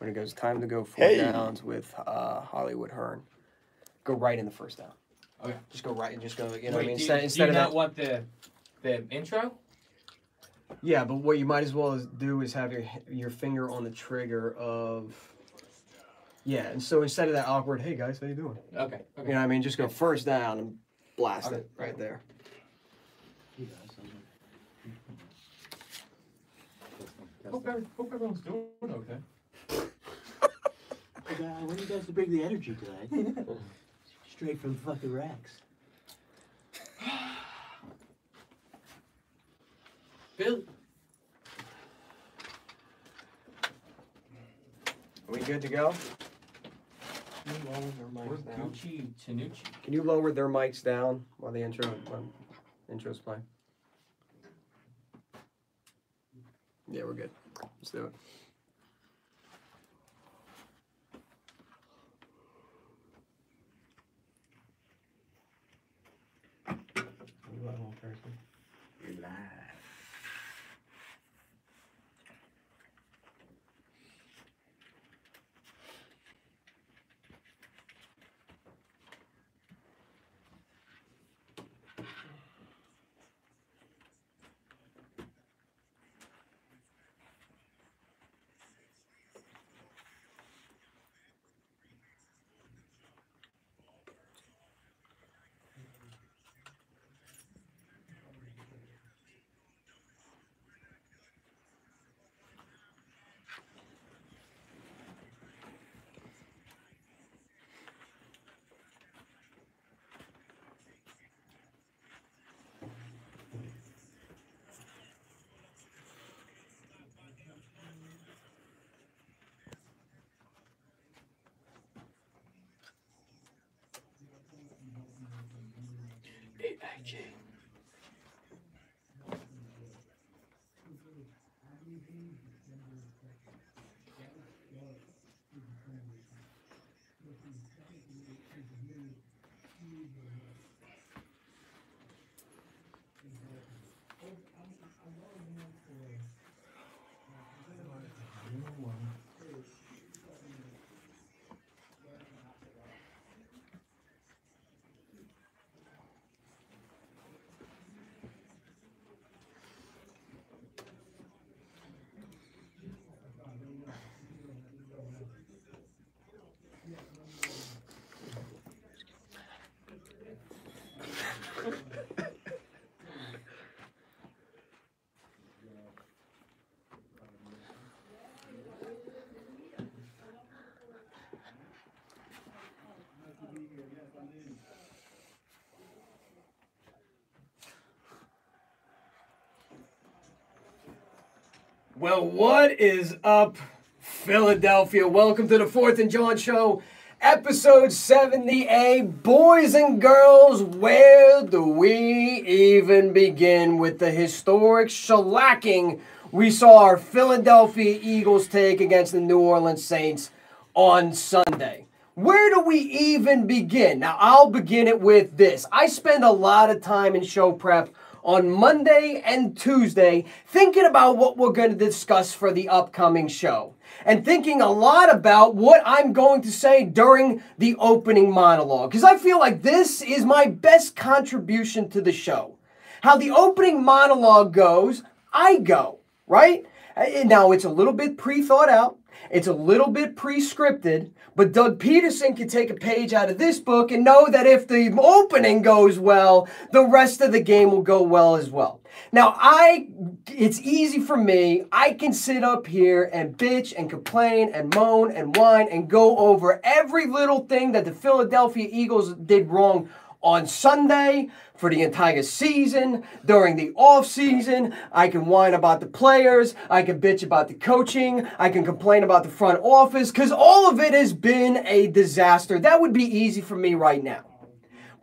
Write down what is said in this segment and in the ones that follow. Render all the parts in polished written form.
when it goes time to go 4 downs with Hollywood Hearn, go right in the first down. Okay. Just go right and just go, you know Wait, what I mean? Do Instead you of not that, want the intro? yeah, but what you might as well do is have your finger on the trigger of... Yeah, and so instead of that awkward, hey guys, how you doing? Okay. You know what I mean? Just go first down and blast it right there. Hope everyone's doing okay. When you guys to bring the energy today? Straight from fucking racks. Bill. Are we good to go? We're Gucci Tanucci. Can you lower their mics down while the intro's playing? Yeah, we're good. Let's do it. You're live. AIG. Well, what is up, Philadelphia? Welcome to the 4th and JAWN Show, episode 78. Boys and girls, where do we even begin with the historic shellacking we saw our Philadelphia Eagles take against the New Orleans Saints on Sunday? Where do we even begin? Now, I'll begin it with this. I spend a lot of time in show prep on Monday and Tuesday thinking about what we're going to discuss for the upcoming show and thinking a lot about what I'm going to say during the opening monologue, because I feel like this is my best contribution to the show. How the opening monologue goes, I go, right? Now, it's a little bit pre-thought out. It's a little bit pre-scripted, but Doug Peterson can take a page out of this book and know that if the opening goes well, the rest of the game will go well as well. Now, it's easy for me. I can sit up here and bitch and complain and moan and whine and go over every little thing that the Philadelphia Eagles did wrong on Sunday, for the entire season, during the off-season. I can whine about the players. I can bitch about the coaching. I can complain about the front office, because all of it has been a disaster. That would be easy for me right now.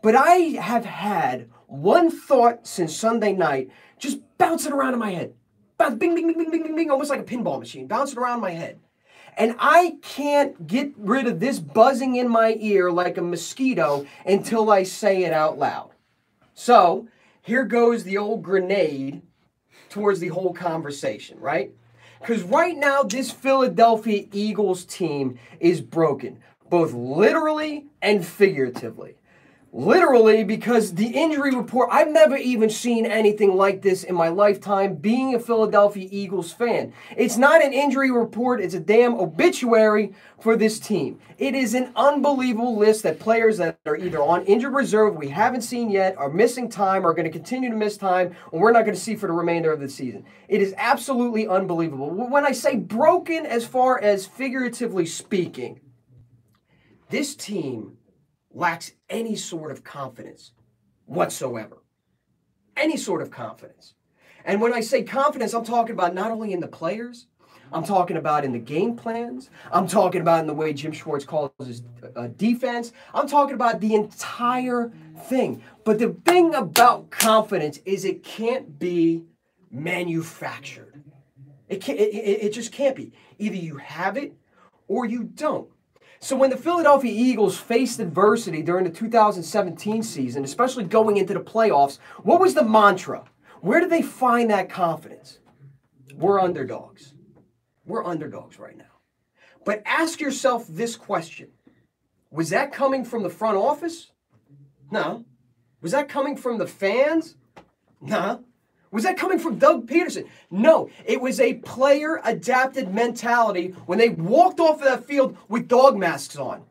But I have had one thought since Sunday night just bouncing around in my head. Bing, bing, bing, bing, bing, bing, bing, almost like a pinball machine, bouncing around my head. And I can't get rid of this buzzing in my ear like a mosquito until I say it out loud. So, here goes the old grenade towards the whole conversation, right? Because right now, this Philadelphia Eagles team is broken, both literally and figuratively. Literally, because the injury report, I've never even seen anything like this in my lifetime being a Philadelphia Eagles fan. It's not an injury report, it's a damn obituary for this team. It is an unbelievable list that players that are either on injured reserve we haven't seen yet, are missing time, are going to continue to miss time, and we're not going to see for the remainder of the season. It is absolutely unbelievable. When I say broken as far as figuratively speaking, this team lacks any sort of confidence whatsoever. Any sort of confidence. And when I say confidence, I'm talking about not only in the players, I'm talking about in the game plans, I'm talking about in the way Jim Schwartz calls his defense, I'm talking about the entire thing. But the thing about confidence is it can't be manufactured. It just can't be. Either you have it or you don't. So when the Philadelphia Eagles faced adversity during the 2017 season, especially going into the playoffs, what was the mantra? Where did they find that confidence? We're underdogs. We're underdogs right now. But ask yourself this question. Was that coming from the front office? No. Was that coming from the fans? No. Was that coming from Doug Peterson? No. It was a player-adapted mentality when they walked off of that field with dog masks on.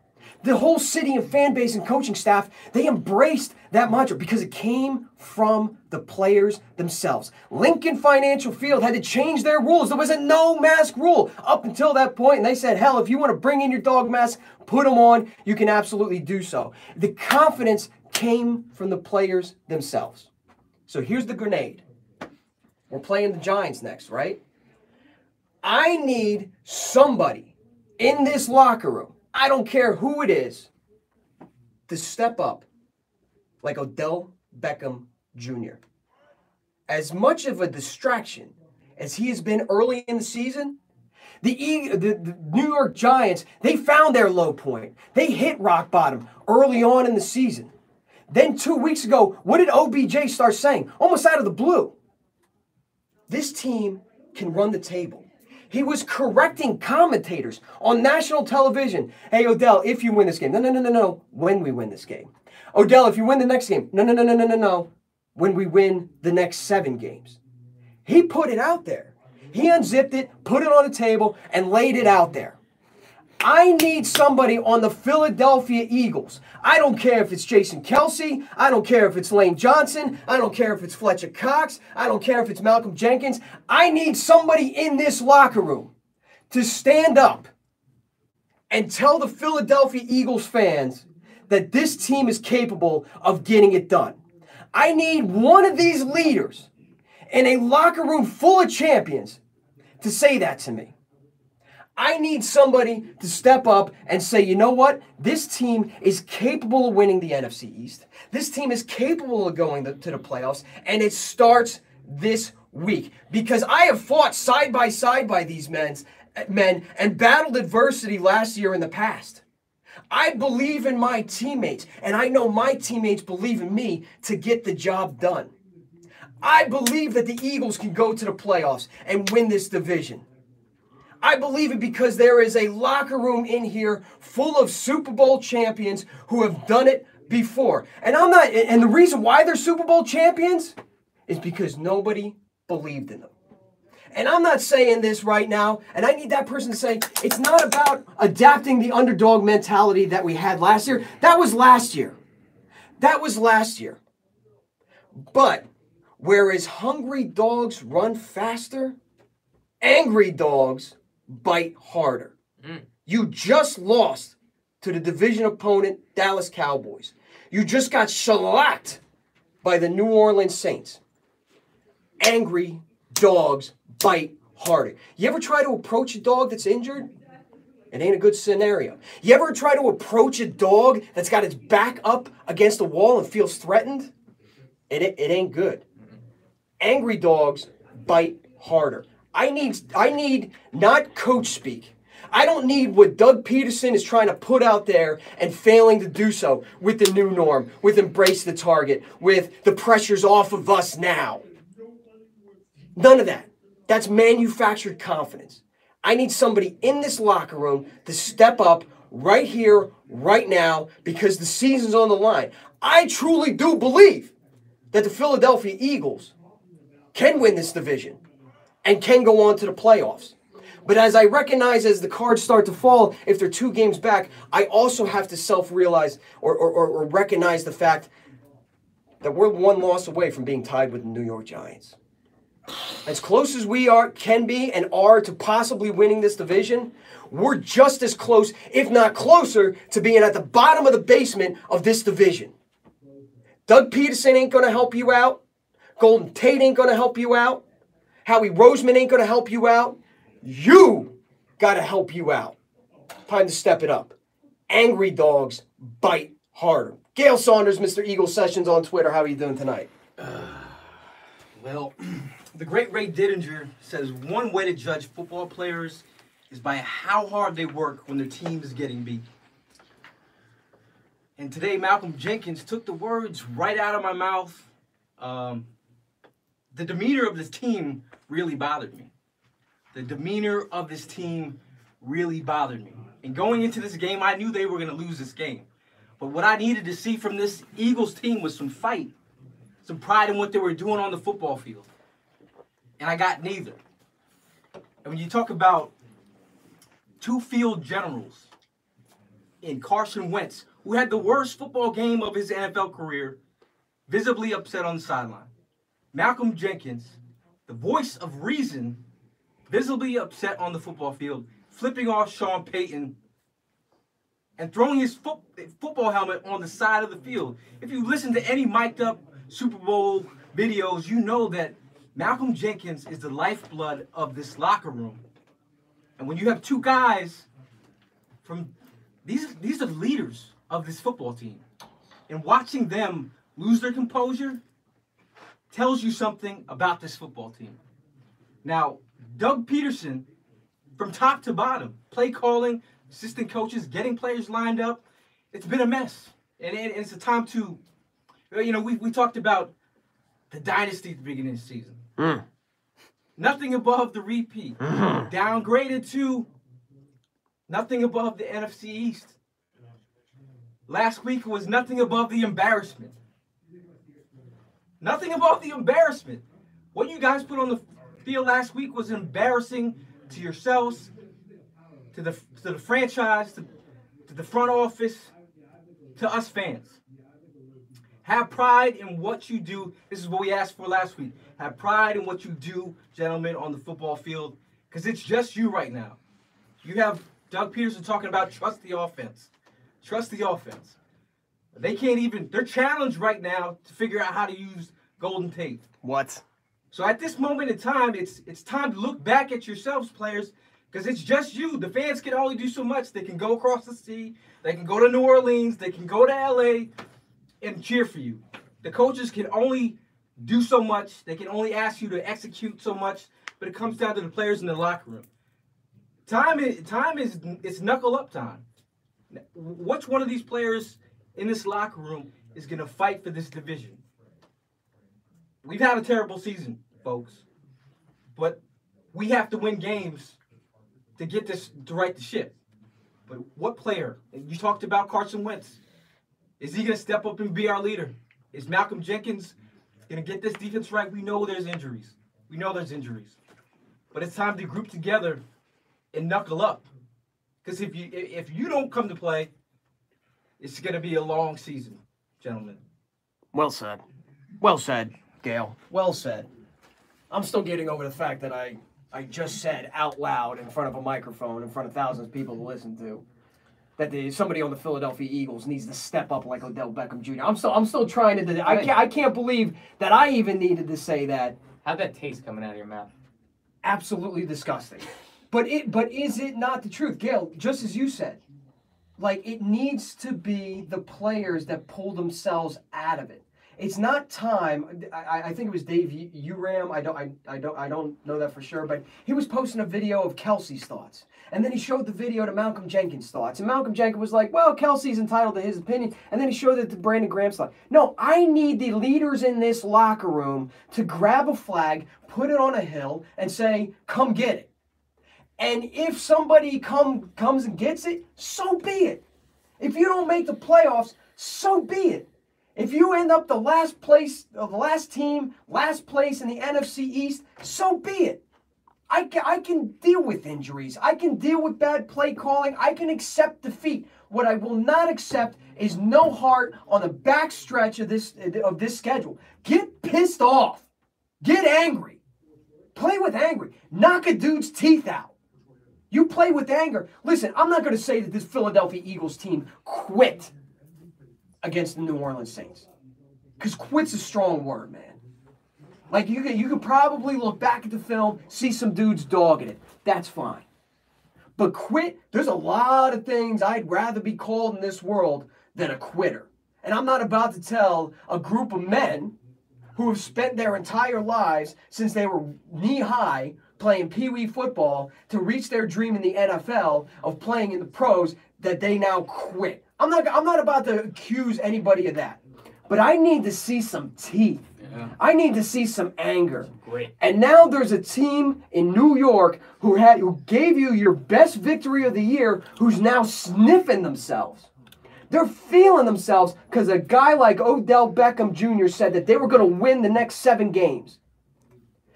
The whole city and fan base and coaching staff, they embraced that mantra because it came from the players themselves. Lincoln Financial Field had to change their rules. There was a no-mask rule up until that point, and they said, hell, if you want to bring in your dog mask, put them on, you can absolutely do so. The confidence came from the players themselves. So here's the grenade. We're playing the Giants next, right? I need somebody in this locker room, I don't care who it is, to step up like Odell Beckham Jr. As much of a distraction as he has been early in the season, the New York Giants, they found their low point. They hit rock bottom early on in the season. Then 2 weeks ago, what did OBJ start saying? Almost out of the blue. This team can run the table. He was correcting commentators on national television. Hey, Odell, if you win this game. No. When we win this game. Odell, if you win the next game. No. When we win the next 7 games. He put it out there. He unzipped it, put it on the table, and laid it out there. I need somebody on the Philadelphia Eagles. I don't care if it's Jason Kelce. I don't care if it's Lane Johnson. I don't care if it's Fletcher Cox. I don't care if it's Malcolm Jenkins. I need somebody in this locker room to stand up and tell the Philadelphia Eagles fans that this team is capable of getting it done. I need one of these leaders in a locker room full of champions to say that to me. I need somebody to step up and say, you know what? This team is capable of winning the NFC East. This team is capable of going to the playoffs, and it starts this week. Because I have fought side by side by these men and battled adversity last year in the past. I believe in my teammates, and I know my teammates believe in me to get the job done. I believe that the Eagles can go to the playoffs and win this division. I believe it because there is a locker room in here full of Super Bowl champions who have done it before. And the reason why they're Super Bowl champions is because nobody believed in them. And I'm not saying this right now, and I need that person to say, it's not about adapting the underdog mentality that we had last year. That was last year. But whereas hungry dogs run faster, angry dogs bite harder. You just lost to the division opponent, Dallas Cowboys. You just got shellacked by the New Orleans Saints. Angry dogs bite harder. You ever try to approach a dog that's injured? It ain't a good scenario. You ever try to approach a dog that's got its back up against the wall and feels threatened? It ain't good. Angry dogs bite harder. I need not coach speak. I don't need what Doug Peterson is trying to put out there and failing to do so with the new norm, with embrace the target, with the pressure's off of us now. None of that. That's manufactured confidence. I need somebody in this locker room to step up right here, right now, because the season's on the line. I truly do believe that the Philadelphia Eagles can win this division and can go on to the playoffs. But as I recognize as the cards start to fall, if they're 2 games back, I also have to self-realize or recognize the fact that we're 1 loss away from being tied with the New York Giants. As close as we can be and are to possibly winning this division, we're just as close, if not closer, to being at the bottom of the basement of this division. Doug Peterson ain't going to help you out. Golden Tate ain't going to help you out. Howie Roseman ain't going to help you out. You got to help you out. Time to step it up. Angry dogs bite harder. Gail Saunders, Mr. Eagle Sessions on Twitter. How are you doing tonight? Well, the great Ray Didinger says one way to judge football players is by how hard they work when their team is getting beat. And today, Malcolm Jenkins took the words right out of my mouth. The demeanor of this team really bothered me. The demeanor of this team really bothered me. And going into this game, I knew they were going to lose this game. But what I needed to see from this Eagles team was some fight, some pride in what they were doing on the football field. And I got neither. And when you talk about 2 field generals in Carson Wentz, who had the worst football game of his NFL career, visibly upset on the sideline. Malcolm Jenkins, the voice of reason, visibly upset on the football field, flipping off Sean Payton and throwing his football helmet on the side of the field. If you listen to any mic'd up Super Bowl videos, you know that Malcolm Jenkins is the lifeblood of this locker room. And when you have 2 guys from these are leaders of this football team, and watching them lose their composure tells you something about this football team. Now, Doug Peterson, from top to bottom, play calling, assistant coaches, getting players lined up, it's been a mess. And it's a time to, we talked about the dynasty at the beginning of the season. Nothing above the repeat. Downgraded to nothing above the NFC East. Last week was nothing above the embarrassment. Nothing above the embarrassment. What you guys put on the field last week was embarrassing to yourselves, to the franchise, to the front office, to us fans. Have pride in what you do. This is what we asked for last week. Have pride in what you do, gentlemen, on the football field, because it's just you right now. You have Doug Peterson talking about trust the offense. Trust the offense. They can't even, they're challenged right now to figure out how to use Golden Tate. What? So at this moment in time, it's time to look back at yourselves, players, because it's just you. The fans can only do so much. They can go across the sea. They can go to New Orleans. They can go to L.A. and cheer for you. The coaches can only do so much. They can only ask you to execute so much, but it comes down to the players in the locker room. Time is it's knuckle up time. Which one of these players in this locker room is going to fight for this division? We've had a terrible season, folks, but we have to win games to get this, to right the ship. But what player? And you talked about Carson Wentz. Is he going to step up and be our leader? Is Malcolm Jenkins going to get this defense right? We know there's injuries. But it's time to group together and knuckle up. Because if you don't come to play, it's going to be a long season, gentlemen. Well said. Well said, Gail. Well said. I'm still getting over the fact that I just said out loud in front of a microphone, in front of thousands of people to listen to, that somebody on the Philadelphia Eagles needs to step up like Odell Beckham Jr. I'm still trying to. I can't believe that I even needed to say that. How'd that taste coming out of your mouth? Absolutely disgusting. But is it not the truth, Gail? Just as you said, like it needs to be the players that pull themselves out of it. It's not time. I think it was Dave Uram. I don't know that for sure, but he was posting a video of Kelsey's thoughts. And then he showed the video to Malcolm Jenkins' thoughts. And Malcolm Jenkins was like, well, Kelsey's entitled to his opinion. And then he showed it to Brandon Graham's thought. No, I need the leaders in this locker room to grab a flag, put it on a hill, and say, come get it. And if somebody comes and gets it, so be it. If you don't make the playoffs, so be it. If you end up the last place in the NFC East, so be it. I can deal with injuries. I can deal with bad play calling. I can accept defeat. What I will not accept is no heart on the back stretch of this schedule. Get pissed off. Get angry. Play with anger. Knock a dude's teeth out. You play with anger. Listen, I'm not going to say that this Philadelphia Eagles team quit against the New Orleans Saints. Because quit's a strong word, man. Like, you could probably look back at the film, see some dudes dogging it. That's fine. But quit, there's a lot of things I'd rather be called in this world than a quitter. And I'm not about to tell a group of men who have spent their entire lives since they were knee-high playing pee-wee football to reach their dream in the NFL of playing in the pros that they now quit. I'm not about to accuse anybody of that. But I need to see some teeth. Yeah. I need to see some anger. Great. And now there's a team in New York who gave you your best victory of the year who's now sniffing themselves. They're feeling themselves because a guy like Odell Beckham Jr. said that they were going to win the next 7 games.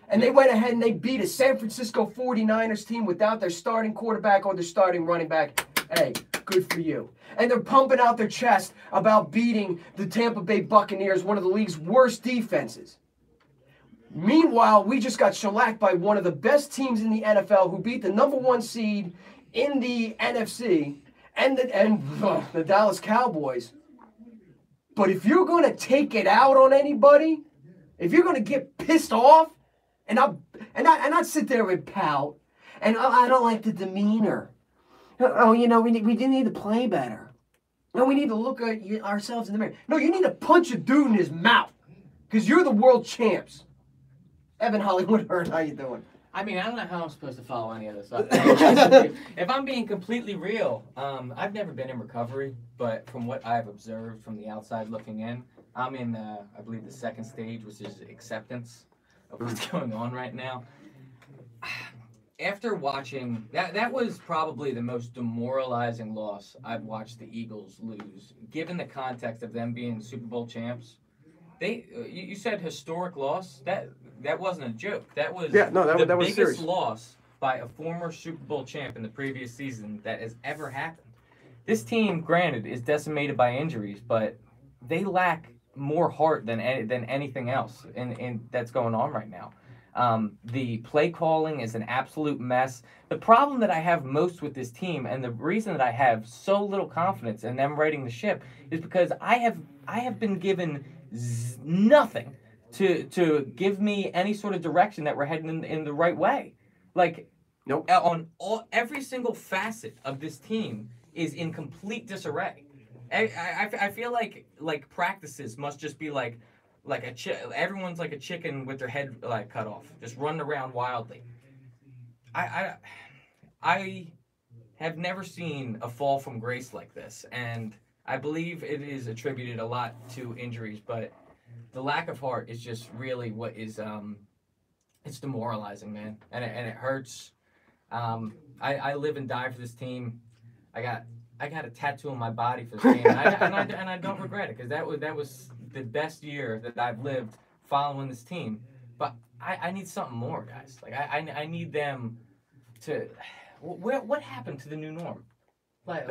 And they went ahead and they beat a San Francisco 49ers team without their starting quarterback or their starting running back. Hey, good for you. And they're pumping out their chest about beating the Tampa Bay Buccaneers, one of the league's worst defenses. Meanwhile, we just got shellacked by one of the best teams in the NFL who beat the #1 seed in the NFC and the Dallas Cowboys. But if you're going to take it out on anybody, if you're going to get pissed off, and not sit there and pout, and I don't like the demeanor. Oh, we need to play better. No, we need to look at ourselves in the mirror. No, you need to punch a dude in his mouth because you're the world champs. Evan Hollywood Hearn, how you doing? I mean, I don't know how I'm supposed to follow any of this up. If I'm being completely real, I've never been in recovery, but from what I've observed from the outside looking in, I'm in, I believe, the 2nd stage, which is acceptance of what's going on right now. After watching, that was probably the most demoralizing loss I've watched the Eagles lose, given the context of them being Super Bowl champs. You said historic loss. That wasn't a joke. That was that was the biggest serious loss by a former Super Bowl champ in the previous season that has ever happened. This team, granted, is decimated by injuries, but they lack more heart than anything else in that's going on right now. The play calling is an absolute mess. The problem that I have most with this team, and the reason that I have so little confidence in them righting the ship, is because I have been given nothing to give me any sort of direction that we're heading in the right way. Like, nope. Every single facet of this team is in complete disarray. I feel like practices must just be like everyone's like a chicken with their head like cut off, just running around wildly. I have never seen a fall from grace like this, and I believe it is attributed a lot to injuries, but the lack of heart is just really what is it's demoralizing, man, and it hurts. I live and die for this team. I got a tattoo on my body for this game, and I don't regret it because that was the best year that I've lived following this team. But I need something more, guys. Like I need them to. What happened to the new norm? We're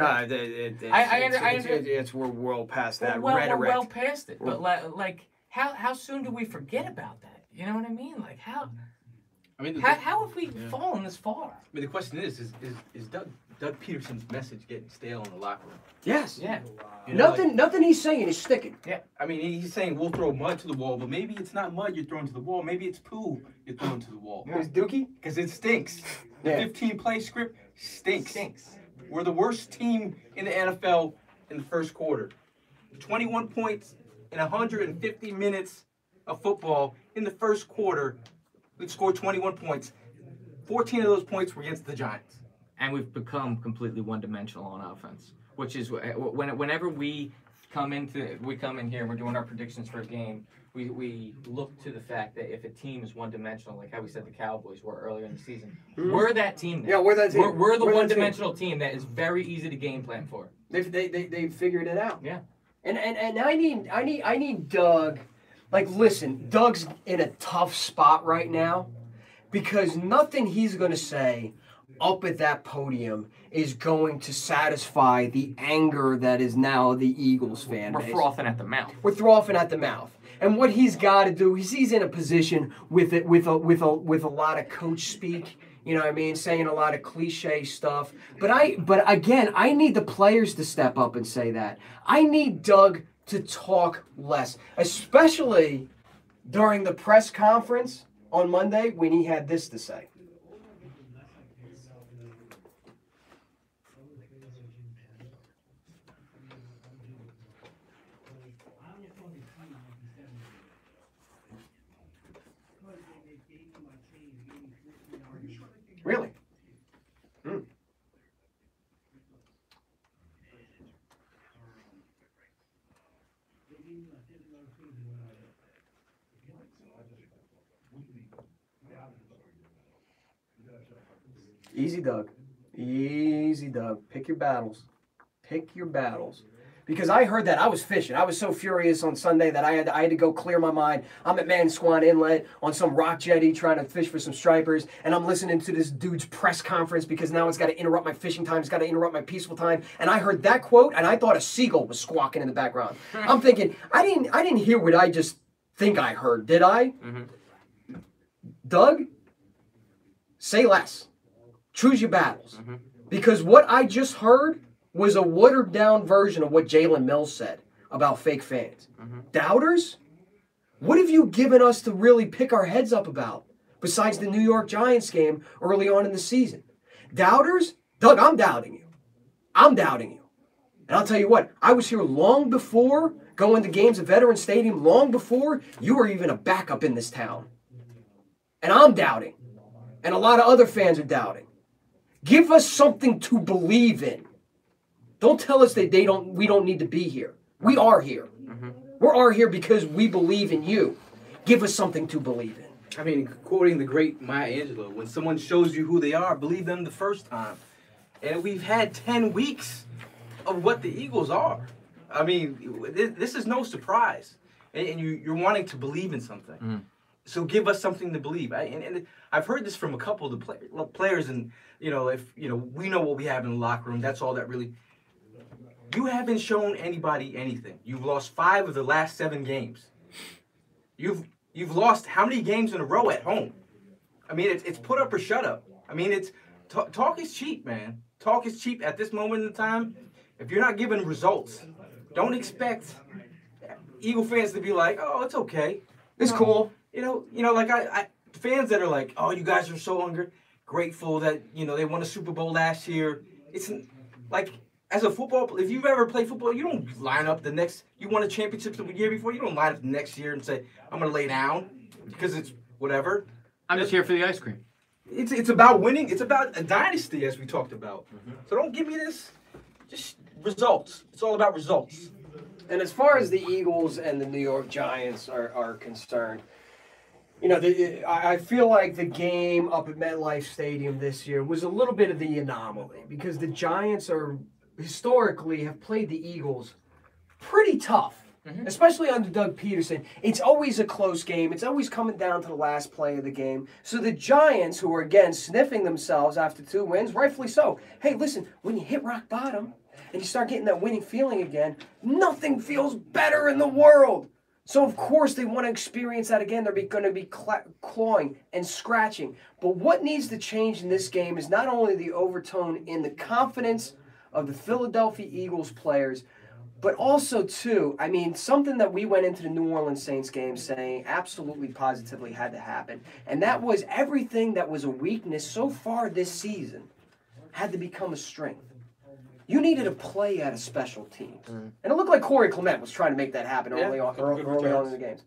well past that rhetoric. We're well past it. But like how soon do we forget about that? You know what I mean? Like how. I mean, how have we fallen this far? I mean, the question is Doug Peterson's message getting stale in the locker room? Yes. Yeah. Nothing he's saying is sticking. Yeah. I mean, he's saying we'll throw mud to the wall, but maybe it's not mud you're throwing to the wall. Maybe it's poo you're throwing to the wall. Yeah. It's Dookie? Because it stinks. The 15-play script stinks. We're the worst team in the NFL in the first quarter. 21 points in 150 minutes of football in the first quarter, we've scored 21 points. 14 of those points were against the Giants. And we've become completely one-dimensional on offense, which is whenever we come in here and we're doing our predictions for a game, we look to the fact that if a team is one-dimensional, like how we said the Cowboys were earlier in the season, we're that team now. Yeah, we're that team. We're the one-dimensional team that is very easy to game plan for. They figured it out. Yeah. And I need Doug. Like, listen, Doug's in a tough spot right now because nothing he's going to say up at that podium is going to satisfy the anger that is now the Eagles fan base. We're frothing at the mouth. We're frothing at the mouth. And what he's got to do is he's in a position with a lot of coach speak, you know what I mean, saying a lot of cliche stuff. But again, I need the players to step up and say that. I need Doug to talk less, especially during the press conference on Monday when he had this to say. Really? Mm. Easy, Doug. Easy, Doug. Pick your battles. Pick your battles. Because I heard that. I was fishing. I was so furious on Sunday that I had to go clear my mind. I'm at Mansquan Inlet on some rock jetty trying to fish for some stripers, and I'm listening to this dude's press conference because now it's got to interrupt my fishing time. It's got to interrupt my peaceful time. And I heard that quote, and I thought a seagull was squawking in the background. I'm thinking, I didn't hear what I just think I heard, did I? Mm-hmm. Doug, say less. Choose your battles. Mm-hmm. Because what I just heard was a watered-down version of what Jalen Mills said about fake fans. Mm-hmm. Doubters? What have you given us to really pick our heads up about besides the New York Giants game early on in the season? Doubters? Doug, I'm doubting you. I'm doubting you. And I'll tell you what, I was here long before going to games at Veterans Stadium, long before you were even a backup in this town. And I'm doubting. And a lot of other fans are doubting. Give us something to believe in. Don't tell us that we don't need to be here. We are here. Mm-hmm. We are here because we believe in you. Give us something to believe in. I mean, quoting the great Maya Angelou, when someone shows you who they are, believe them the first time. And we've had 10 weeks of what the Eagles are. I mean, this is no surprise. And you're wanting to believe in something. Mm. So give us something to believe. And I've heard this from a couple of the players, and we know what we have in the locker room. That's all that really. You haven't shown anybody anything. You've lost 5 of the last 7 games. You've lost how many games in a row at home? I mean, it's put up or shut up. I mean, it's talk is cheap, man. Talk is cheap at this moment in time. If you're not giving results, don't expect Eagle fans to be like, "Oh, it's okay, it's cool." Like I fans that are like, "Oh, you guys are so grateful that they won a Super Bowl last year." It's like. As a football, if you've ever played football, you don't line up you won a championship the year before, you don't line up the next year and say, I'm going to lay down because it's whatever. I'm just here for the ice cream. It's about winning. It's about a dynasty, as we talked about. Mm-hmm. So don't give me this. Just results. It's all about results. And as far as the Eagles and the New York Giants are concerned, I feel like the game up at MetLife Stadium this year was a little bit of the anomaly because the Giants historically have played the Eagles pretty tough, mm-hmm. especially under Doug Peterson. It's always a close game. It's always coming down to the last play of the game. So the Giants, who are, again, sniffing themselves after 2 wins, rightfully so. Hey, listen, when you hit rock bottom and you start getting that winning feeling again, nothing feels better in the world. So, of course, they want to experience that again. They're going to be clawing and scratching. But what needs to change in this game is not only the overtone in the confidence of the Philadelphia Eagles players, but also, too, something that we went into the New Orleans Saints game saying absolutely positively had to happen, and that was everything that was a weakness so far this season had to become a strength. You needed to play out of special teams. And it looked like Corey Clement was trying to make that happen early on in the games.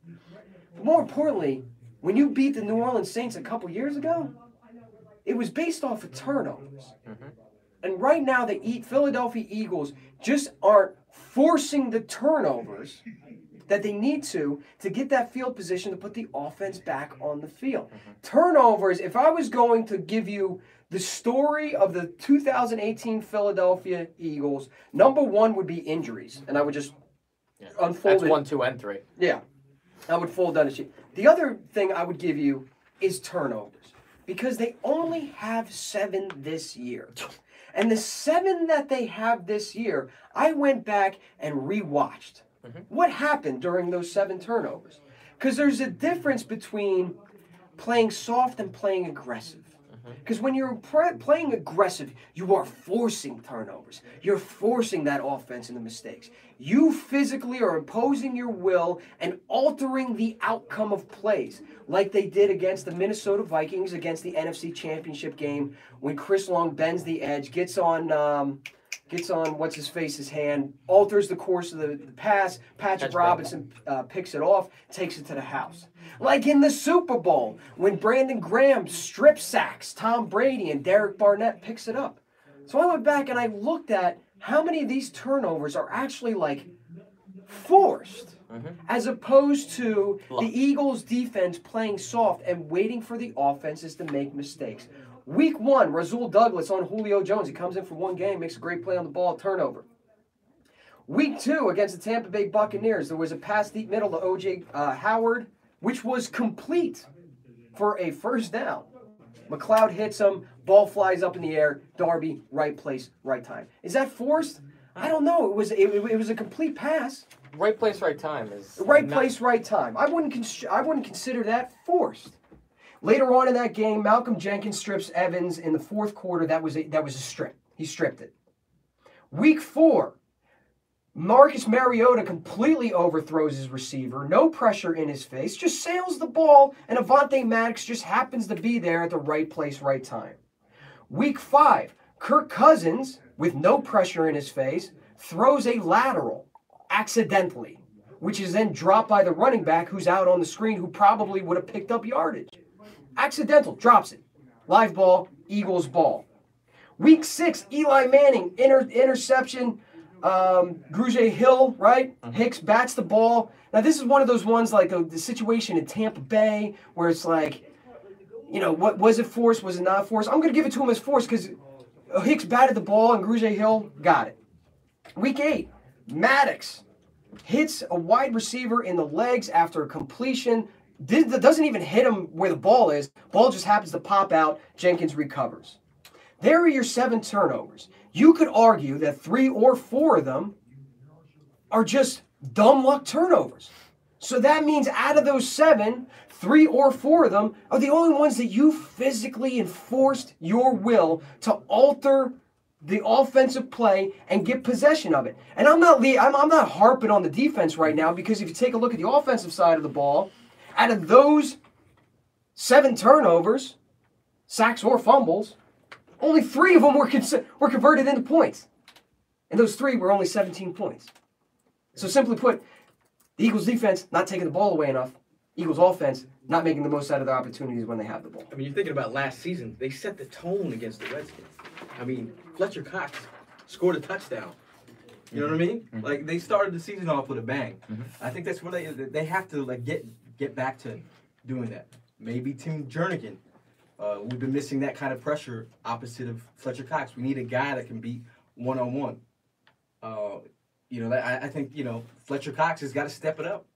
But more importantly, when you beat the New Orleans Saints a couple years ago, it was based off of turnovers. And right now, the Philadelphia Eagles just aren't forcing the turnovers that they need to get that field position to put the offense back on the field. Turnovers, if I was going to give you the story of the 2018 Philadelphia Eagles, number one would be injuries. And I would just unfold That's it. 1, 2, and 3. Yeah. I would fold down the sheet. The other thing I would give you is turnovers. Because they only have 7 this year. And the 7 that they have this year, I went back and rewatched. What happened during those 7 turnovers? Because there's a difference between playing soft and playing aggressive. Because when you're playing aggressive, you are forcing turnovers. You're forcing that offense into mistakes. You physically are imposing your will and altering the outcome of plays, like they did against the Minnesota Vikings against the NFC Championship game when Chris Long bends the edge, gets on what's-his-face's hand, alters the course of the pass, Patrick Robinson picks it off, takes it to the house. Like in the Super Bowl, when Brandon Graham strip sacks Tom Brady and Derek Barnett picks it up. So I went back and I looked at how many of these turnovers are actually like forced, as opposed to the Eagles' defense playing soft and waiting for the offenses to make mistakes. Week 1, Rasul Douglas on Julio Jones. He comes in for 1 game, makes a great play on the ball, turnover. Week 2 against the Tampa Bay Buccaneers, there was a pass deep middle to O.J. Howard, which was complete for a first down. McLeod hits him, ball flies up in the air, Darby, right place, right time. Is that forced? I don't know. It was a complete pass. Right place, right time is right place, right time. I wouldn't consider that forced. Later on in that game, Malcolm Jenkins strips Evans in the 4th quarter. That was a strip. He stripped it. Week 4, Marcus Mariota completely overthrows his receiver. No pressure in his face. Just sails the ball, and Avonte Maddox just happens to be there at the right place, right time. Week 5, Kirk Cousins, with no pressure in his face, throws a lateral accidentally, which is then dropped by the running back who's out on the screen who probably would have picked up yardage. Accidental, drops it. Live ball, Eagles ball. Week 6, Eli Manning, interception, Grugier Hill, right? Hicks bats the ball. Now, this is one of those ones like the situation in Tampa Bay where it's like, what was it forced? Was it not forced? I'm going to give it to him as forced because Hicks batted the ball and Grugier Hill got it. Week 8, Maddox hits a wide receiver in the legs after a completion. Doesn't even hit him where the ball is. Ball just happens to pop out. Jenkins recovers. There are your 7 turnovers. You could argue that 3 or 4 of them are just dumb luck turnovers. So that means out of those 7, 3 or 4 of them are the only ones that you physically enforced your will to alter the offensive play and get possession of it. And I'm not harping on the defense right now because if you take a look at the offensive side of the ball, out of those 7 turnovers, sacks or fumbles, only 3 of them were converted into points. And those 3 were only 17 points. So simply put, the Eagles defense not taking the ball away enough. Eagles offense not making the most out of their opportunities when they have the ball. I mean, you're thinking about last season. They set the tone against the Redskins. I mean, Fletcher Cox scored a touchdown. You know what I mean? Like, they started the season off with a bang. I think that's where they have to get back to doing that. Maybe Tim Jernigan. We've been missing that kind of pressure opposite of Fletcher Cox. We need a guy that can beat one-on-one. I think Fletcher Cox has got to step it up.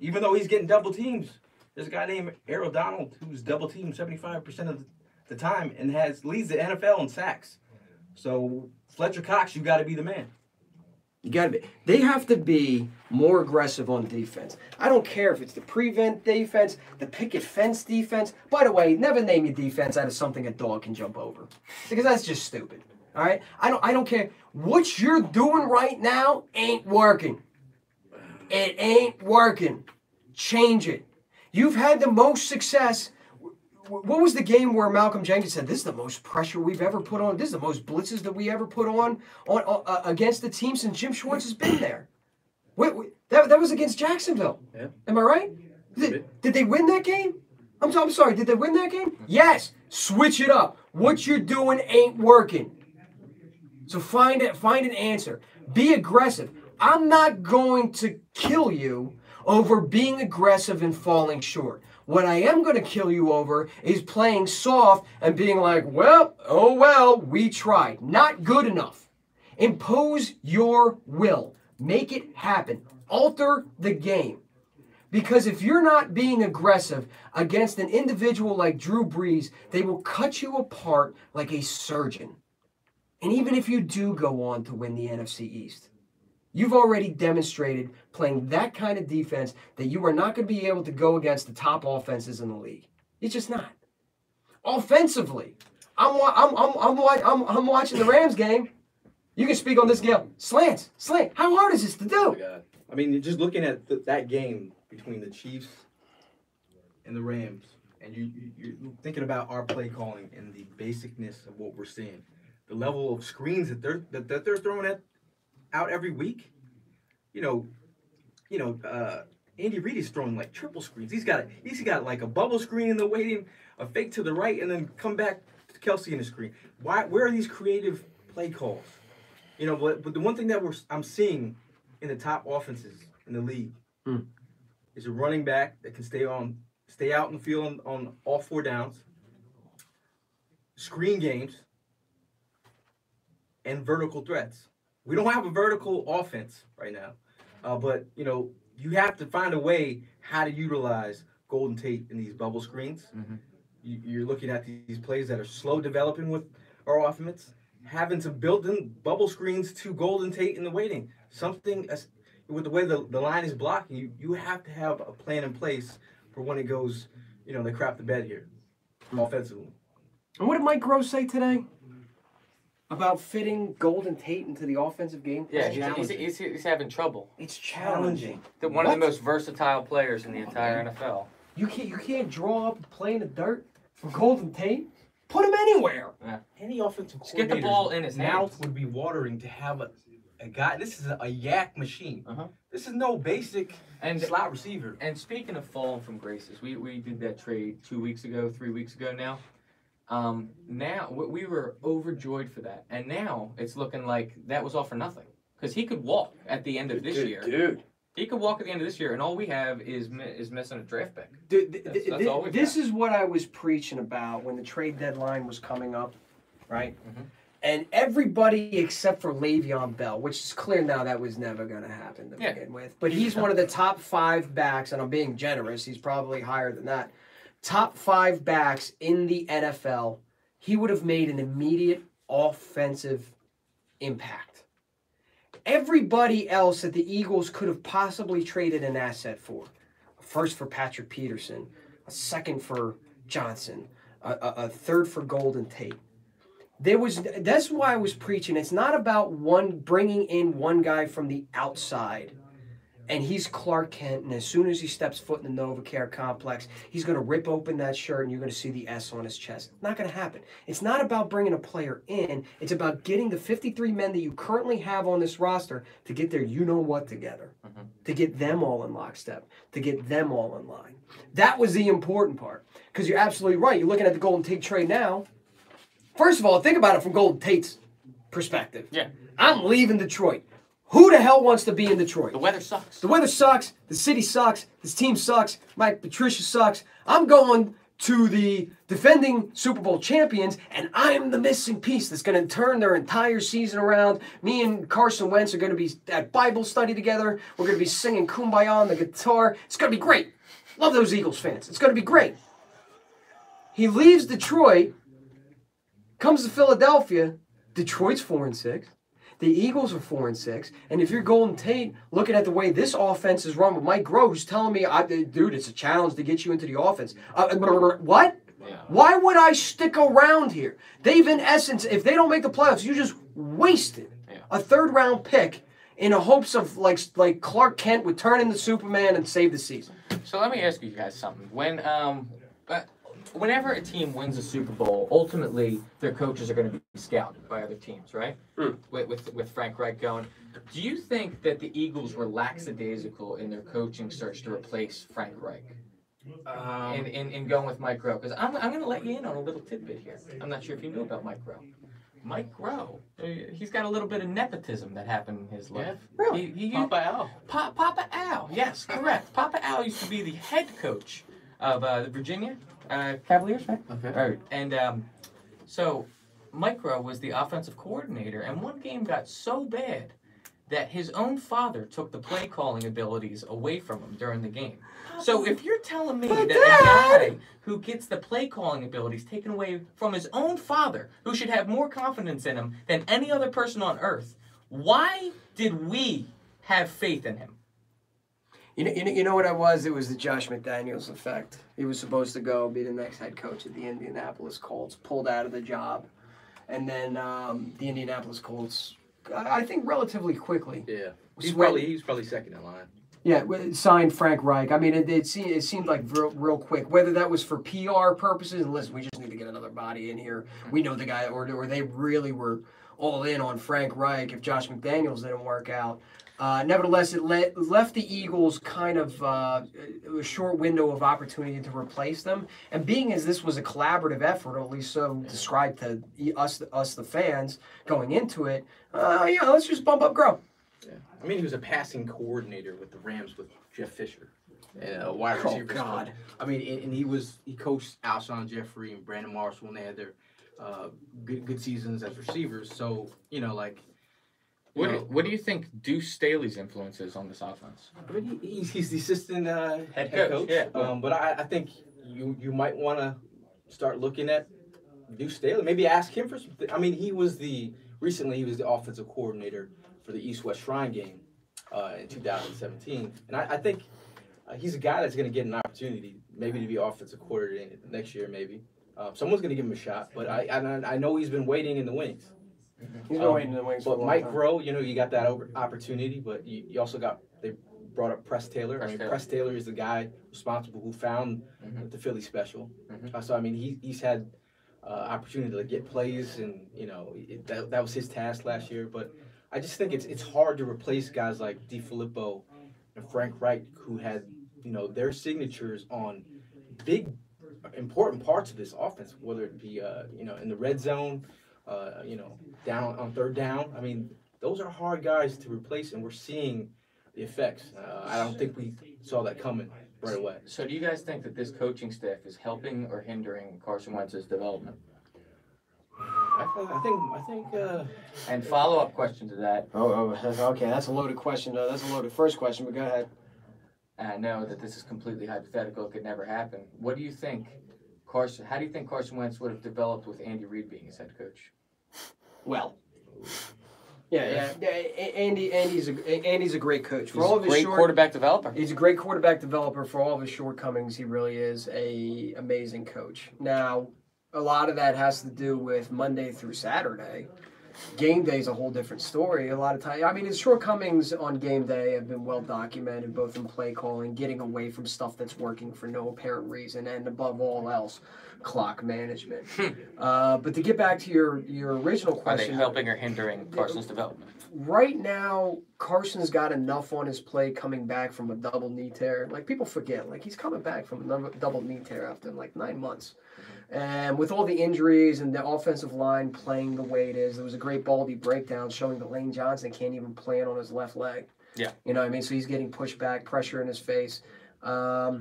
Even though he's getting double teams, there's a guy named Errol Donald who's double teamed 75% of the time and leads the NFL in sacks. So Fletcher Cox, you got to be the man. You got to be. They have to be more aggressive on defense. I don't care if it's the prevent defense, the picket fence defense. By the way, never name your defense out of something a dog can jump over, because that's just stupid. All right, I don't care what you're doing right now. Ain't working. It ain't working. Change it. You've had the most success what was the game where Malcolm Jenkins said, this is the most pressure we've ever put on, this is the most blitzes that we ever put on against the team since Jim Schwartz has been there. That was against Jacksonville. Yeah. Am I right? Did they win that game? I'm sorry, did they win that game? Yes. Switch it up. What you're doing ain't working. So find an answer. Be aggressive. I'm not going to kill you over being aggressive and falling short. What I am going to kill you over is playing soft and being like, well, oh well, we tried. Not good enough. Impose your will. Make it happen. Alter the game. Because if you're not being aggressive against an individual like Drew Brees, they will cut you apart like a surgeon. And even if you do go on to win the NFC East, you've already demonstrated playing that kind of defense that you are not going to be able to go against the top offenses in the league. You're just not. Offensively, I'm watching the Rams game. You can speak on this, Gil. Slant. How hard is this to do? Oh my God. I mean, just looking at that game between the Chiefs and the Rams, and you're thinking about our play calling and the basicness of what we're seeing, the level of screens that they're throwing out every week. Andy Reid is throwing like triple screens. He's got like a bubble screen in the waiting, a fake to the right, and then come back to Kelsey in the screen. Where are these creative play calls? But the one thing that I'm seeing in the top offenses in the league is a running back that can stay out in the field on all 4 downs, screen games, and vertical threats. We don't have a vertical offense right now, but you have to find a way how to utilize Golden Tate in these bubble screens. Mm-hmm. You're looking at these plays that are slow developing with our offense, having to build in bubble screens to Golden Tate in the waiting. Something with the way the line is blocking, you have to have a plan in place for when it goes, they crap the bed here, offensively. And what did Mike Gross say today about fitting Golden Tate into the offensive game? Yeah, he's having trouble. It's challenging. One of the most versatile players in the entire NFL. You can't draw up a play in the dirt for Golden Tate. Put him anywhere. Yeah. Any offensive Just get the ball in his mouth hands. would be watering to have a guy. This is a yak machine. Uh-huh. This is no basic slot receiver. And speaking of falling from graces, we did that trade 3 weeks ago now. Now we were overjoyed for that, and now it's looking like that was all for nothing because he could walk at the end of this year. Dude, he could walk at the end of this year, and all we have is missing a draft pick. Dude, that's all we've this got. is what I was preaching about when the trade deadline was coming up, right? Mm-hmm. And everybody except for Le'Veon Bell, which is clear now that was never going to happen to begin with. But he's one of the top 5 backs, and I'm being generous. He's probably higher than that. Top 5 backs in the NFL. He would have made an immediate offensive impact. Everybody else that the Eagles could have possibly traded an asset for. A first for Patrick Peterson, a second for Johnson, a third for Golden Tate. That's why I was preaching. It's not about bringing in one guy from the outside, and he's Clark Kent, and as soon as he steps foot in the NovaCare complex, he's going to rip open that shirt, and you're going to see the S on his chest. It's not going to happen. It's not about bringing a player in. It's about getting the 53 men that you currently have on this roster to get their you-know-what together, to get them all in lockstep, to get them all in line. That was the important part, because you're absolutely right. You're looking at the Golden Tate trade now. First of all, think about it from Golden Tate's perspective. Yeah. I'm leaving Detroit. Who the hell wants to be in Detroit? The weather sucks. The weather sucks. The city sucks. This team sucks. Mike Patricia sucks. I'm going to the defending Super Bowl champions, and I'm the missing piece that's going to turn their entire season around. Me and Carson Wentz are going to be at Bible study together. We're going to be singing Kumbaya on the guitar. It's going to be great. Love those Eagles fans. It's going to be great. He leaves Detroit, comes to Philadelphia. Detroit's 4-6. The Eagles are 4-6, and if you're Golden Tate, looking at the way this offense is run with Mike Groh, who's telling me, dude, it's a challenge to get you into the offense. What? Yeah. Why would I stick around here? They've, in essence, if they don't make the playoffs, you just wasted a 3rd-round pick in the hopes of like Clark Kent would turn into Superman and save the season. So let me ask you guys something. When whenever a team wins a Super Bowl, ultimately their coaches are going to be scouted by other teams, right? With Frank Reich going. Do you think that the Eagles were lackadaisical in their coaching search to replace Frank Reich? In going with Mike Groh? Because I'm going to let you in on a little tidbit here. I'm not sure if you knew about Mike Groh. Mike Groh, he's got a little bit of nepotism that happened in his life. Yeah, really? Papa Al. Papa Al, yes, correct. Papa Al used to be the head coach of the Virginia Cavaliers, right? Okay. Right. And so Mike Groh was the offensive coordinator, and one game got so bad that his own father took the play calling abilities away from him during the game. So if you're telling me that a guy who gets the play calling abilities taken away from his own father, who should have more confidence in him than any other person on earth, why did we have faith in him? You know what it was? It was the Josh McDaniels effect. He was supposed to go be the next head coach of the Indianapolis Colts, pulled out of the job, and then the Indianapolis Colts, I think, relatively quickly. Yeah, he's probably second in line. Yeah, signed Frank Reich. I mean, it seemed like real quick. Whether that was for PR purposes, and listen, we just need to get another body in here. We know the guy, or they really were all in on Frank Reich if Josh McDaniels didn't work out. Nevertheless, it left the Eagles kind of a short window of opportunity to replace them. And being as this was a collaborative effort, or at least so described to us the fans going into it, let's just bump up Groh. Yeah. I mean, he was a passing coordinator with the Rams with Jeff Fisher, and a wide receiver. Oh God! I mean, and he coached Alshon Jeffrey and Brandon Marshall when they had their good seasons as receivers. So What do you think Deuce Staley's influence is on this offense? I mean, he's the assistant head coach. Yeah. But I think you might want to start looking at Deuce Staley. Maybe ask him for something. I mean, recently he was the offensive coordinator for the East-West Shrine game in 2017. And I think he's a guy that's going to get an opportunity, maybe to be offensive coordinator next year, maybe. Someone's going to give him a shot, but I know he's been waiting in the wings. He's been waiting in the wings for a But long Mike time. Groh, you got that opportunity, but you also they brought up Press Taylor. Press Taylor is the guy responsible who found the Philly special. So, I mean, he's had opportunity to get plays, and, that was his task last year. But I just think it's hard to replace guys like DiFilippo and Frank Reich, who had, their signatures on big, important parts of this offense, whether it be, in the red zone, down on third down. I mean, those are hard guys to replace, and we're seeing the effects. I don't think we saw that coming right away. So do you guys think that this coaching staff is helping or hindering Carson Wentz's development? I think. And follow-up question to that. Okay, that's a loaded question. That's a loaded first question, but go ahead. I know that this is completely hypothetical. It could never happen. What do you think, Carson? How do you think Carson Wentz would have developed with Andy Reid being his head coach? Well, yeah. Andy's a great coach. For He's all a of his great quarterback developer. He's a great quarterback developer. For all of his shortcomings, he really is a amazing coach. Now, a lot of that has to do with Monday through Saturday. Game day is a whole different story. A lot of times, I mean, his shortcomings on game day have been well documented, both in play calling, getting away from stuff that's working for no apparent reason, and above all else, clock management. But to get back to your original question, Are they helping or hindering Carson's development? Right now, Carson's got enough on his plate coming back from a double knee tear. Like, people forget, he's coming back from a double knee tear after 9 months. And with all the injuries and the offensive line playing the way it is, there was a great Baldy breakdown showing that Lane Johnson can't even plan on his left leg. Yeah. You know what I mean? So he's getting pushed back, pressure in his face. I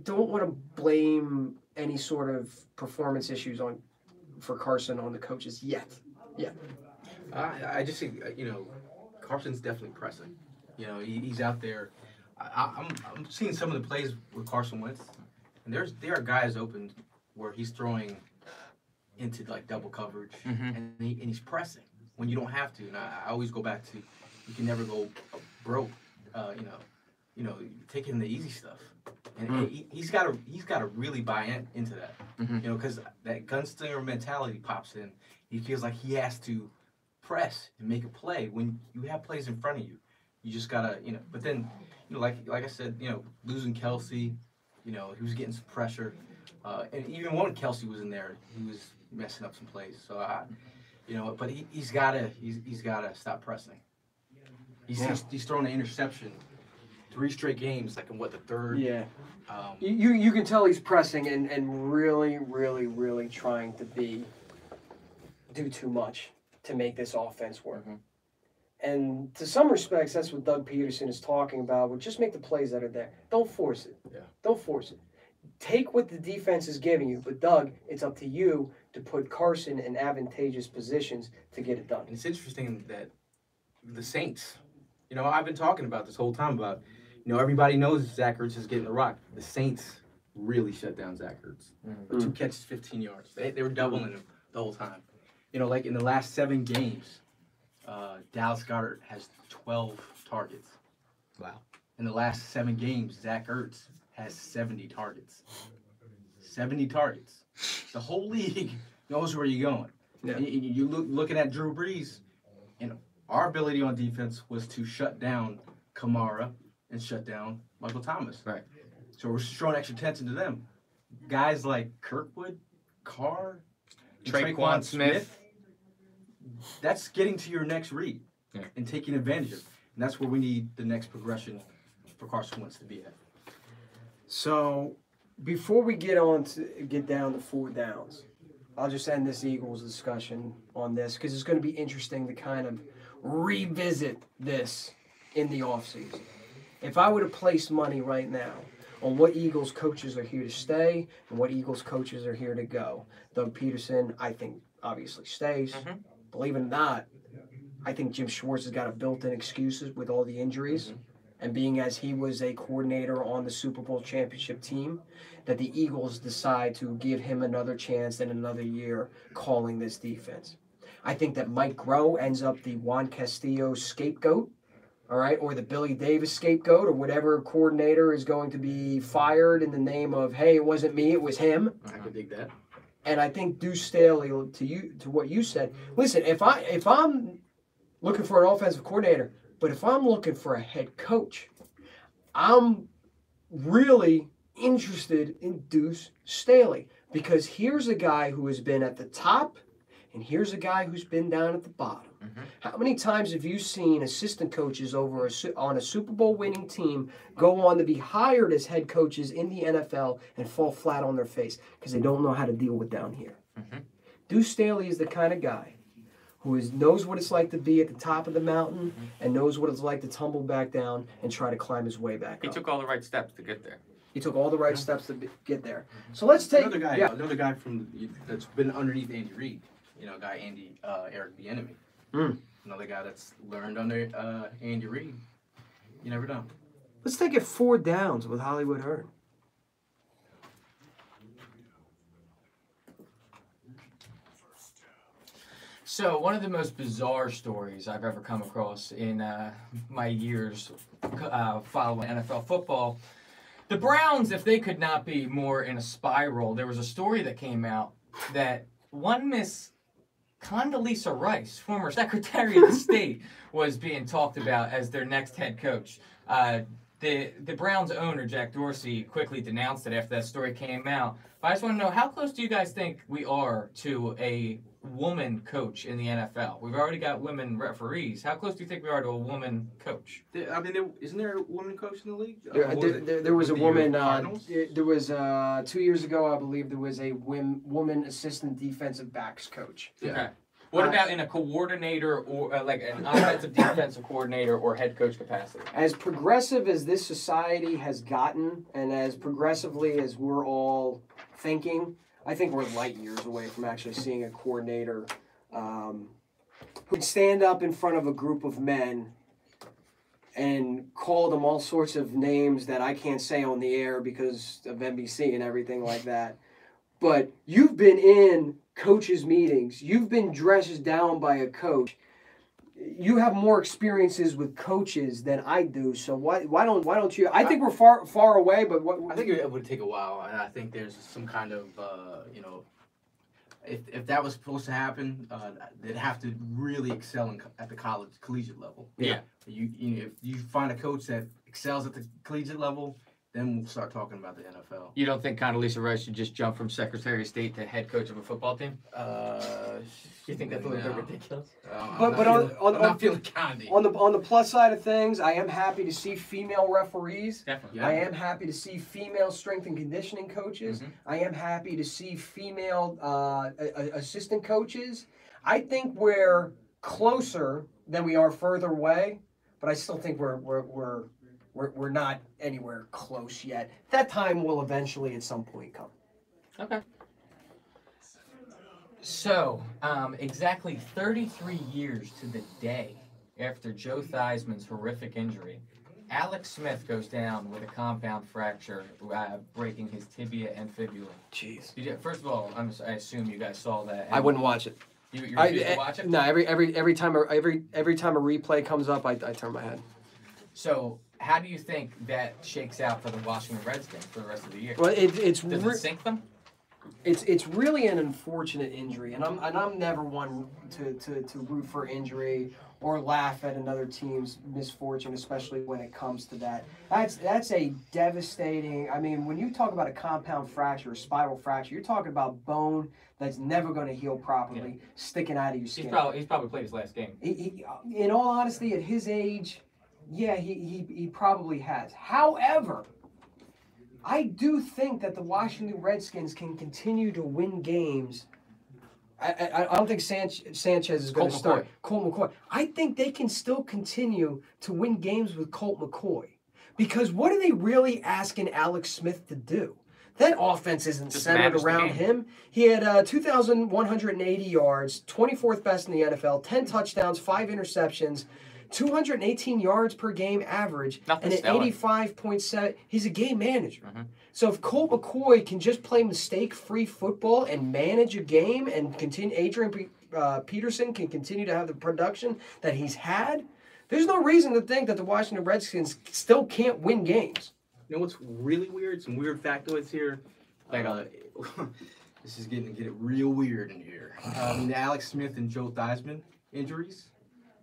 don't want to blame any sort of performance issues for Carson on the coaches yet. Yeah. I just think, Carson's definitely pressing. He's out there. I'm seeing some of the plays with Carson Wentz, and there are guys open where he's throwing into double coverage, and he's pressing when you don't have to. And I always go back to, you can never go broke. Taking the easy stuff, and he's got to really buy into that. Because that gunslinger mentality pops in. He feels like he has to press and make a play when you have plays in front of you. You just gotta, But then, like I said, losing Kelsey, You know, he was getting some pressure, and even when Kelsey was in there, he was messing up some plays. So, you know, but he's gotta stop pressing. He's thrown an interception 3 straight games, like in what, the third? Yeah. You can tell he's pressing and really, really, really trying to do too much to make this offense work. Mm-hmm. And to some respects, that's what Doug Peterson is talking about. Well, just make the plays that are there. Don't force it. Yeah. Don't force it. Take what the defense is giving you. But, Doug, it's up to you to put Carson in advantageous positions to get it done. And it's interesting that the Saints, you know, I've been talking about this whole time about, you know, everybody knows Zach Ertz is getting the rock. The Saints really shut down Zach Ertz. Mm-hmm. 2 catches, 15 yards. They were doubling him the whole time. You know, like in the last 7 games, Dallas Goedert has 12 targets. Wow. In the last 7 games, Zach Ertz has 70 targets. 70 targets. The whole league knows where you're going. Yeah. And you looking at Drew Brees, and our ability on defense was to shut down Kamara and shut down Michael Thomas. Right. So we're throwing extra attention to them. Guys like Kirkwood, Carr, Traquan Smith. That's getting to your next read and taking advantage of it. And that's where we need the next progression for Carson Wentz to be at. So, before we get down to 4 downs, I'll just end this Eagles discussion on this because it's going to be interesting to kind of revisit this in the offseason. If I were to place money right now on what Eagles coaches are here to stay and what Eagles coaches are here to go, Doug Peterson, I think, obviously stays. Mm-hmm. Believe it or not, I think Jim Schwartz has got a built-in excuses with all the injuries. And being as he was a coordinator on the Super Bowl championship team, that the Eagles decide to give him another chance and another year calling this defense. I think that Mike Groh ends up the Juan Castillo scapegoat, all right, or the Billy Davis scapegoat, or whatever coordinator is going to be fired in the name of, hey, it wasn't me, it was him. I could dig that. And I think Deuce Staley, to what you said, listen, if I'm looking for an offensive coordinator, but if I'm looking for a head coach, I'm really interested in Deuce Staley because here's a guy who has been at the top and here's a guy who's been down at the bottom. Mm-hmm. How many times have you seen assistant coaches on a Super Bowl winning team go on to be hired as head coaches in the NFL and fall flat on their face because they don't know how to deal with down here? Mm-hmm. Deuce Staley is the kind of guy who knows what it's like to be at the top of the mountain and knows what it's like to tumble back down and try to climb his way back up. He took all the right steps to get there. He took all the right steps to get there. So let's take another guy that's been underneath Andy Reid. You know, Eric Bieniemy. Another guy that's learned under Andy Reid. You never know. Let's take it 4 downs with Hollywood Hearn. So one of the most bizarre stories I've ever come across in my years following NFL football, the Browns, if they could not be more in a spiral, there was a story that came out that one Miss Condoleezza Rice, former Secretary of State, was being talked about as their next head coach. The Browns owner, Jack Dorsey, quickly denounced it after that story came out. But I just want to know, how close do you guys think we are to a woman coach in the NFL? We've already got women referees. How close do you think we are to a woman coach? I mean, isn't there a woman coach in the league? There was a woman. There was 2 years ago, I believe, there was a woman assistant defensive backs coach. Yeah. Okay. What about in a coordinator or like an offensive defensive coordinator or head coach capacity? As progressive as this society has gotten, and as progressively as we're all thinking, I think we're light years away from actually seeing a coordinator who'd stand up in front of a group of men and call them all sorts of names that I can't say on the air because of NBC and everything like that. But you've been in coaches' meetings. You've been dressed down by a coach. You have more experiences with coaches than I do. So why don't you? I think we're far away, but what? I think it would take a while, and I think there's some kind of if that was supposed to happen, they'd have to really excel at the collegiate level. Yeah. If you find a coach that excels at the collegiate level, then we'll start talking about the NFL. You don't think Condoleezza Rice should just jump from Secretary of State to head coach of a football team? You think that's a little bit ridiculous? But I'm not feeling Condi. on the plus side of things, I am happy to see female referees. Definitely. I am happy to see female strength and conditioning coaches. Mhm. I am happy to see female assistant coaches. I think we're closer than we are further away, but I still think we're not anywhere close yet. That time will eventually at some point come. Okay. So, exactly 33 years to the day after Joe Theismann's horrific injury, Alex Smith goes down with a compound fracture, breaking his tibia and fibula. Jeez. First of all, I assume you guys saw that. I wouldn't watch it. You refuse to watch it? No, every time a replay comes up, I turn my head. So, how do you think that shakes out for the Washington Redskins for the rest of the year? Well, Does it sink them? It's really an unfortunate injury, and I'm never one to root for injury or laugh at another team's misfortune, especially when it comes to that. That's a devastating. I mean, when you talk about a compound fracture, a spiral fracture, you're talking about bone that's never going to heal properly, sticking out of your skin. He's probably played his last game. He, in all honesty, at his age, yeah, he probably has. However, I do think that the Washington Redskins can continue to win games. I don't think Sanchez is going to start. Colt McCoy. I think they can still continue to win games with Colt McCoy. Because what are they really asking Alex Smith to do? That offense isn't Just centered manage the around game. him. He had 2,180 yards, 24th best in the NFL, 10 touchdowns, 5 interceptions, 218 yards per game average, Nothing and an stellar. 85.7. He's a game manager. Mhm. So if Colt McCoy can just play mistake-free football and manage a game and continue, Adrian Peterson can continue to have the production that he's had, there's no reason to think that the Washington Redskins still can't win games. You know what's really weird? Some weird factoids here. Like, This is getting real weird in here. The Alex Smith and Joe Theismann injuries,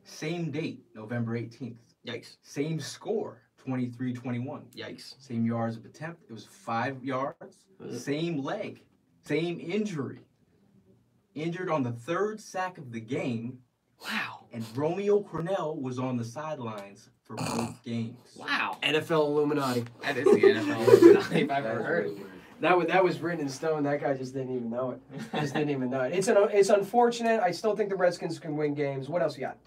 same date, November 18th. Yikes. Same score, 23-21. Yikes. Same yards of attempt, it was 5 yards. Same leg, same injury. Injured on the 3rd sack of the game. Wow. And Romeo Crennel was on the sidelines for both games. Wow. NFL Illuminati. That is the NFL if I've ever heard it. That was written in stone. That guy just didn't even know it. Just didn't even know it. It's unfortunate. I still think the Redskins can win games. What else you got?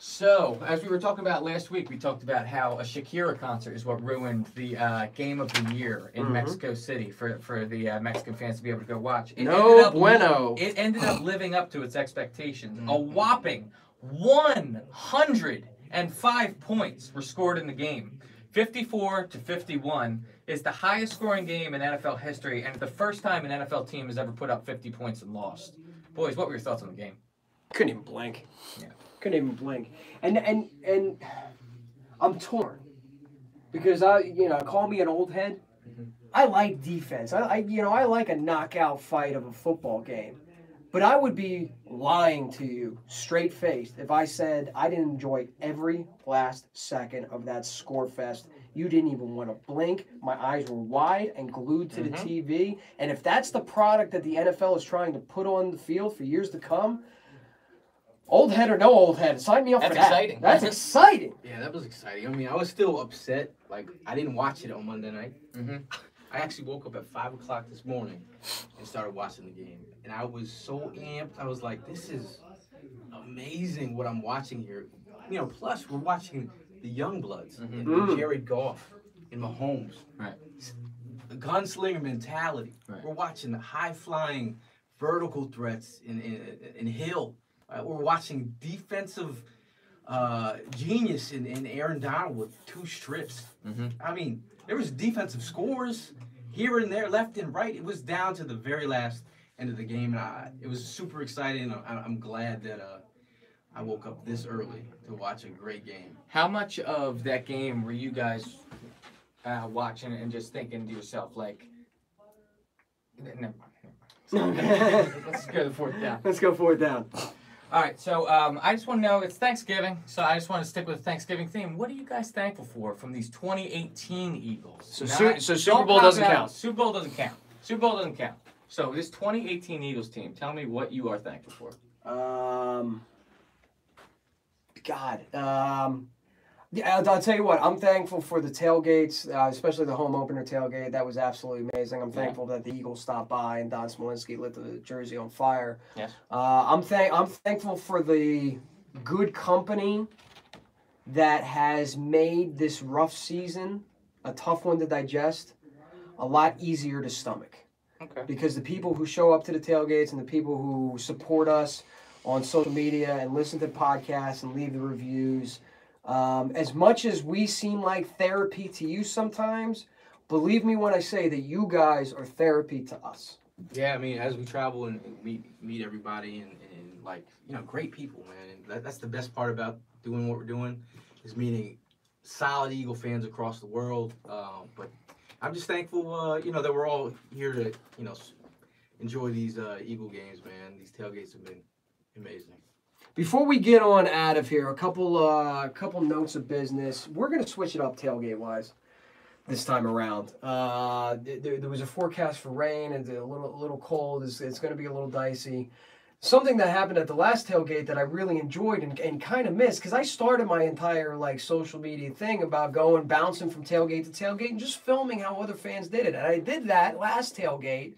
So, as we were talking about last week, we talked about how a Shakira concert is what ruined the game of the year in Mexico City for the Mexican fans to be able to go watch. It ended up living up to its expectations. A whopping 105 points were scored in the game. 54-51 is the highest scoring game in NFL history, and the first time an NFL team has ever put up 50 points and lost. Boys, what were your thoughts on the game? Couldn't even blink. Yeah. Couldn't even blink. And I'm torn because call me an old head. I like defense. I like a knockout fight of a football game. But I would be lying to you, straight-faced, if I said I didn't enjoy every last second of that score fest. You didn't even want to blink. My eyes were wide and glued to the TV. And if that's the product that the NFL is trying to put on the field for years to come, old head or no old head, sign me up for that. That's exciting. That's exciting. Yeah, that was exciting. I was still upset. Like, I didn't watch it on Monday night. I actually woke up at 5 o'clock this morning and started watching the game. And I was so amped. I was like, this is amazing what I'm watching here. Plus we're watching the young bloods and Jared Goff and Mahomes. Right. The gunslinger mentality. Right. We're watching the high-flying vertical threats in Hill. We're watching defensive genius in Aaron Donald with 2 strips. There was defensive scores here and there, left and right. It was down to the very last end of the game. And it was super exciting. I'm glad that I woke up this early to watch a great game. How much of that game were you guys watching and just thinking to yourself, like, never mind. Let's go to the 4th down. Let's go 4th down. All right, so I just want to know, it's Thanksgiving, so I just want to stick with the Thanksgiving theme. What are you guys thankful for from these 2018 Eagles? So Super Bowl doesn't count. Super Bowl doesn't count. Super Bowl doesn't count. So this 2018 Eagles team, tell me what you are thankful for. Yeah, I'll tell you what, I'm thankful for the tailgates, especially the home opener tailgate. That was absolutely amazing. I'm thankful that the Eagles stopped by and Don Smolinski lit the jersey on fire. Yes. I'm thankful for the good company that has made this rough season, a tough one to digest, a lot easier to stomach. Okay. Because the people who show up to the tailgates and the people who support us on social media and listen to podcasts and leave the reviews, as much as we seem like therapy to you sometimes, believe me when I say that you guys are therapy to us. Yeah, I mean, as we travel and meet everybody and like, you know, great people, man. And that's the best part about doing what we're doing, is meeting solid Eagle fans across the world. But I'm just thankful, you know, that we're all here to, you know, enjoy these Eagle games, man. These tailgates have been amazing. Before we get on out of here, a couple notes of business. We're going to switch it up tailgate-wise this time around. There was a forecast for rain and a little cold. It's going to be a little dicey. Something that happened at the last tailgate that I really enjoyed and kind of missed, because I started my entire social media thing about bouncing from tailgate to tailgate and just filming how other fans did it. And I did that last tailgate.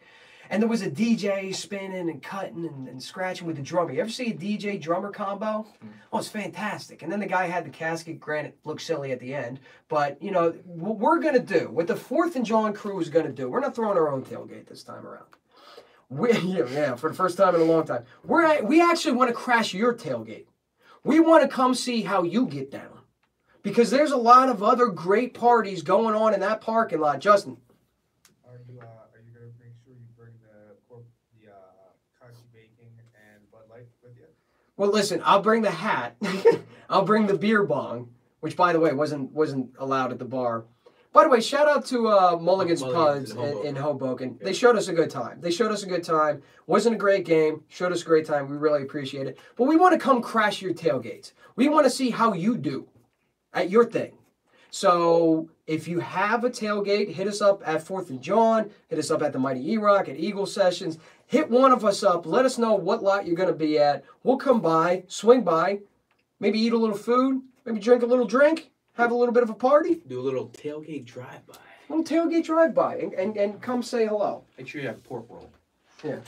And there was a DJ spinning and cutting and scratching with the drummer. You ever see a DJ drummer combo? Oh, it's fantastic. And then the guy had the casket. Granted, looked silly at the end. But, you know, what we're going to do, what the 4th and JAWN crew is going to do, we're not throwing our own tailgate this time around. For the first time in a long time. We actually want to crash your tailgate. We want to come see how you get down. Because there's a lot of other great parties going on in that parking lot. Justin. Are you going to make sure you bring the country baking and Bud Light with you? Well, listen, I'll bring the hat. I'll bring the beer bong, which, by the way, wasn't allowed at the bar. By the way, shout out to Mulligan's Puds in Hoboken. They showed us a good time. Wasn't a great game. Showed us a great time. We really appreciate it. But we want to come crash your tailgates. We want to see how you do at your thing. So if you have a tailgate, hit us up at 4th and JAWN. Hit us up at the Mighty E-Rock, at Eagle Sessions. Hit one of us up. Let us know what lot you're going to be at. We'll come by, swing by, maybe eat a little food, maybe drink a little drink, have a little bit of a party. Do a little tailgate drive-by. And come say hello. Make sure you have pork roll. Yeah.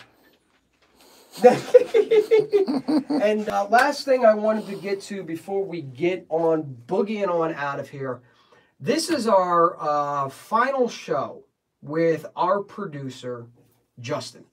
And last thing I wanted to get to before we get on boogieing on out of here. This is our final show with our producer, Justin,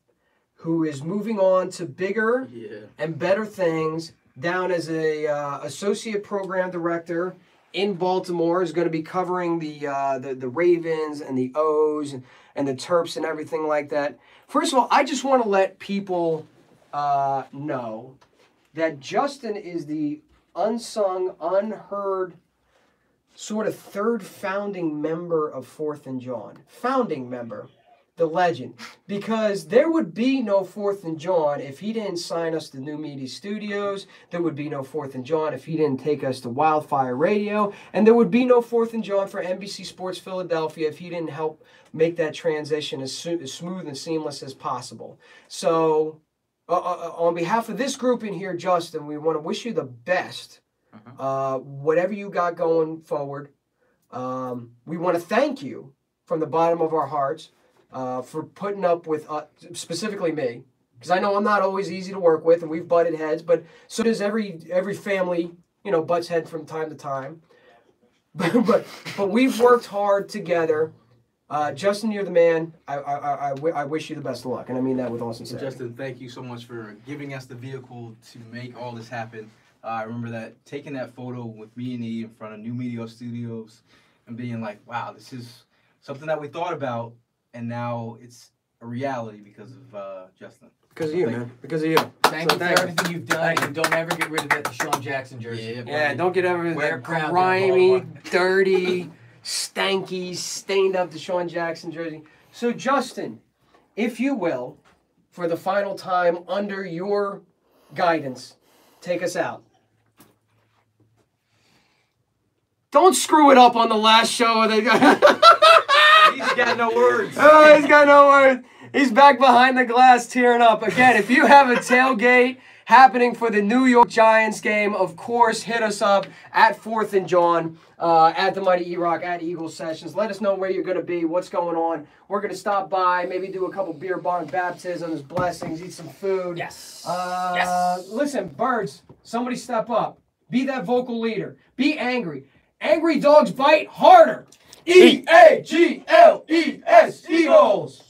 who is moving on to bigger and better things down as a associate program director in Baltimore. Is going to be covering the Ravens and the O's and the Terps and everything like that. First of all, I just want to let people know that Justin is the unsung, unheard, sort of third founding member of 4th and JAWN. Founding member, the legend. Because there would be no 4th and JAWN if he didn't sign us to New Media Studios. There would be no 4th and JAWN if he didn't take us to Wildfire Radio. And there would be no 4th and JAWN for NBC Sports Philadelphia if he didn't help make that transition as smooth and seamless as possible. So, on behalf of this group in here, Justin, we want to wish you the best. Whatever you got going forward. We want to thank you from the bottom of our hearts for putting up with, specifically me, because I know I'm not always easy to work with, and we've butted heads, but so does every family, butts head from time to time. but we've worked hard together. Justin, you're the man. I wish you the best of luck, and I mean that with all sincerity. Justin, thank you so much for giving us the vehicle to make all this happen. I remember taking that photo with me and E in front of New Media Studios and being like, wow, this is something that we thought about, and now it's a reality because of Justin. Because of you, man. Because of you. Thank you for everything you've done, and don't ever get rid of that Deshaun Jackson jersey. Yeah, don't get ever Wear that it proud, grimy, dirty, stanky, stained up Deshaun Jackson jersey. So, Justin, if you will, for the final time under your guidance, take us out. Don't screw it up on the last show. He's got no words. Oh, he's got no words. He's back behind the glass tearing up. Again, if you have a tailgate happening for the New York Giants game, of course, hit us up at 4th and JAWN, at the Mighty E-Rock, at Eagle Sessions. Let us know where you're going to be, what's going on. We're going to stop by, maybe do a couple beer bong baptisms, blessings, eat some food. Yes. Yes. Listen, birds, somebody step up. Be that vocal leader. Be angry. Angry dogs bite harder. E-A-G-L-E-S, Eagles.